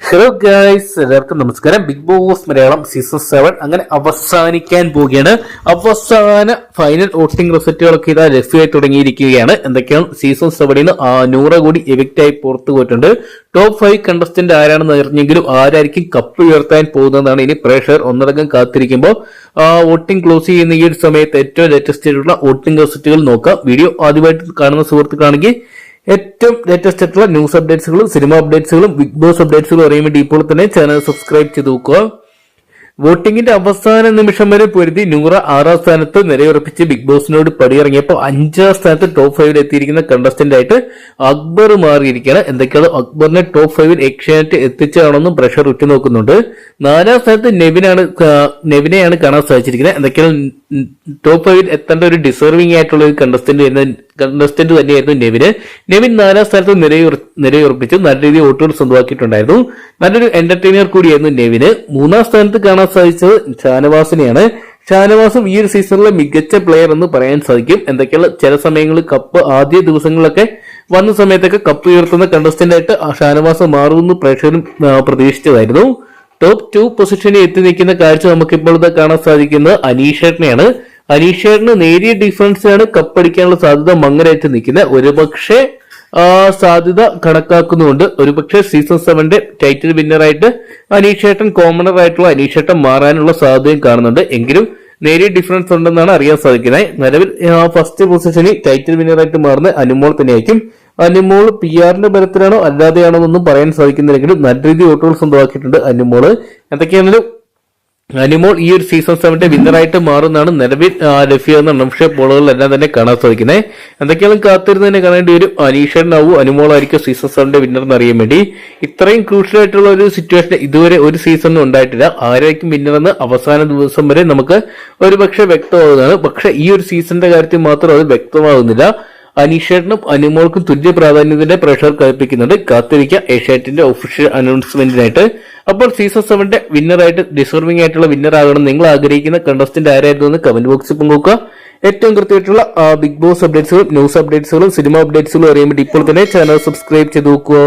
Hello guys, എല്ലാവർക്കും നമസ്കാരം. Big boss Malayalam season 7 അങ്ങനെ അവസാനിക്കാൻ പോവുകയാണ്. അവസാന ഫൈനൽ വോട്ടിംഗ് റിസൾട്ടുകളൊക്കെ ഇതാ ലഭ്യമായി തുടങ്ങിയിരിക്കുകയാണ്. എന്തൊക്കെയാണ് സീസൺ 7 100 കൂടി എവിക്റ്റ് ആയി പുറത്തു പോയിട്ടുണ്ട്. ടോപ്പ് 5 കണ്ടസ്റ്റന്റ് ആരാണെന്ന് അറിഞ്ഞെങ്കിലും ആരായിരിക്കും കപ്പ് ഉയർത്താൻ പോകുന്നതാണ് ഇനി പ്രേക്ഷകർ ഒന്നടങ്കം കാത്തിരിക്കുമ്പോൾ വോട്ടിംഗ് ക്ലോസ് ചെയ്യുന്ന ഈ ഒരു സമയത്ത് ഏറ്റവും ലേറ്റസ്റ്റ് ആയിട്ടുള്ള വോട്ടിംഗ് റിസൾട്ടുകൾ നോക്കാം. വീഡിയോ ആദ്യമായിട്ട് കാണുന്ന സുഹൃത്തുക്കളാണെങ്കിൽ ഏറ്റവും ലേറ്റസ്റ്റ് ആയിട്ടുള്ള ന്യൂസ് അപ്ഡേറ്റ്സുകളും സിനിമ അപ്ഡേറ്റ്സുകളും ബിഗ് ബോസ് അപ്ഡേറ്റ്സുകളും അറിയാൻ വേണ്ടി ഇപ്പോൾ തന്നെ ചാനൽ സബ്സ്ക്രൈബ് ചെയ്ത് നോക്കുക. വോട്ടിംഗിന്റെ അവസാന നിമിഷം വരെ പൊരുതി നൂറ 6ാം സ്ഥാനത്ത് നിലയുറപ്പിച്ച് ബിഗ് ബോസിനോട് പടിയിറങ്ങിയപ്പോൾ 5ാം സ്ഥാനത്ത് ടോപ്പ് 5 എത്തിയിരിക്കുന്ന കണ്ടസ്റ്റന്റ് ആയിട്ട് അക്ബർ മാറിയിരിക്കുകയാണ്. എന്തൊക്കെയാണ് അക്ബറിനെ ടോപ്പ് 5 ഏഷ്യാനെറ്റ് എത്തിച്ചതാണെന്നും പ്രഷർ ഉറ്റുനോക്കുന്നുണ്ട്. 4ാം സ്ഥാനത്ത് നെവിനെയാണ് കാണാൻ സാധിച്ചിരിക്കുന്നത്. എന്തൊക്കെയാണ് ടോപ്പ് 5 എത്തേണ്ട ഒരു ഡിസർവിംഗ് ആയിട്ടുള്ള ഒരു കണ്ടസ്റ്റന്റ് തന്നെയായിരുന്നു നെവിൻ 4ാം സ്ഥാനത്ത് നിലയുറപ്പിച്ച് നല്ല രീതിയിൽ വോട്ടുകൾ സ്വന്തമാക്കിയിട്ടുണ്ടായിരുന്നു. നല്ലൊരു എന്റർടൈനർ കൂടിയായിരുന്നു നെവിന്. 3ാം സ്ഥാനത്ത് കാണാൻ സാധിച്ചത് ഷാനവാസിനെയാണ്. ഷാനവാസും ഈ ഒരു സീസണിലെ മികച്ച പ്ലെയർ എന്ന് പറയാൻ സാധിക്കും. എന്തൊക്കെയാണ് ചില സമയങ്ങളിൽ കപ്പ് ആദ്യ ദിവസങ്ങളിലൊക്കെ വന്ന സമയത്തൊക്കെ കപ്പ് ഉയർത്തുന്ന കണ്ടസ്റ്റന്റ് ആയിട്ട് ഷാനവാസ് മാറുമെന്ന് പ്രേക്ഷകരും പ്രതീക്ഷിച്ചതായിരുന്നു. ടോപ്പ് 2 പൊസിഷനിൽ എത്തി നിൽക്കുന്ന കാഴ്ച നമുക്കിപ്പോൾ കാണാൻ സാധിക്കുന്നത് അനീഷേട്ടനെയാണ്. അനീഷേട്ടന് നേരിയ ഡിഫറൻസിലാണ് കപ്പടിക്കാനുള്ള സാധ്യത മങ്ങലായിട്ട് നിൽക്കുന്നത്. ഒരുപക്ഷെ സാധ്യത കണക്കാക്കുന്നുണ്ട്. ഒരുപക്ഷെ സീസൺ 7 ടൈറ്റിൽ വിന്നറായിട്ട് അനീഷേട്ടൻ കോമണർ ആയിട്ടുള്ള അനീഷേട്ടൻ മാറാനുള്ള സാധ്യതയും കാണുന്നുണ്ട്. എങ്കിലും നേരിയ ഡിഫറൻസ് ഉണ്ടെന്നാണ് അറിയാൻ സാധിക്കുന്നത്. നിലവിൽ ഫസ്റ്റ് പൊസിഷനിൽ ടൈറ്റിൽ വിന്നറായിട്ട് മാറുന്ന അനുമോൾ തന്നെയായിരിക്കും. അനുമോൾ PR-ന്റെ ബലത്തിലാണോ അല്ലാതെയാണോ എന്നൊന്നും പറയാൻ സാധിക്കുന്നില്ലെങ്കിലും നല്ല രീതിയിൽ വോട്ടുകൾ സ്വന്തമാക്കിയിട്ടുണ്ട് അനുമോള്. എന്തൊക്കെയാണെങ്കിലും അനുമോൾ ഈ ഒരു സീസൺ 7 വിന്നറായിട്ട് മാറുന്നതാണ് നിലവിൽ ലഭ്യമെന്ന അൺഒഫീഷ്യൽ പോളുകളിലെല്ലാം തന്നെ കാണാൻ സാധിക്കുന്നത്. എന്തൊക്കെയാണ് കാത്തിരുന്ന് തന്നെ കാണേണ്ടി വരും. അനീഷേട്ടനാവും അനുമോളായിരിക്കും സീസൺ 7 വിന്നർ എന്ന് അറിയാൻ വേണ്ടി. ഇത്രയും ക്രൂഷ്യൽ ആയിട്ടുള്ള ഒരു സിറ്റുവേഷൻ ഇതുവരെ ഒരു സീസണിലും ഉണ്ടായിട്ടില്ല. ആരായിരിക്കും വിന്നർ എന്ന് അവസാന ദിവസം വരെ നമുക്ക് ഒരുപക്ഷെ വ്യക്തമാകുന്നതാണ്. പക്ഷെ ഈ ഒരു സീസണിന്റെ കാര്യത്തിൽ മാത്രം അത് വ്യക്തമാകുന്നില്ല. അനീഷേട്ടനും അനുമോൾക്കും തുല്യ പ്രാധാന്യത്തിന്റെ പ്രഷർ കൽപ്പിക്കുന്നുണ്ട്. കാത്തിരിക്കുക ഏഷ്യാനെറ്റിന്റെ ഒഫീഷ്യൽ അനൗൺസ്മെന്റിനായിട്ട്. അപ്പോൾ സീസൺ 7 വിന്നറായിട്ട് ഡിസർവിംഗ് ആയിട്ടുള്ള വിന്നർ ആകണം നിങ്ങൾ ആഗ്രഹിക്കുന്ന കണ്ടസ്റ്റന്റ് ആരായിരുന്നു എന്ന് കമന്റ് ബോക്സിൽ പങ്കുവെക്കുക. ഏറ്റവും കൃത്യമായിട്ടുള്ള ബിഗ് ബോസ് അപ്ഡേറ്റ്സുകളും ന്യൂസ് അപ്ഡേറ്റ്സുകളും സിനിമ അപ്ഡേറ്റ്സുകളും അറിയാൻ വേണ്ടി ഇപ്പോൾ തന്നെ ചാനൽ സബ്സ്ക്രൈബ് ചെയ്ത് നോക്കുക.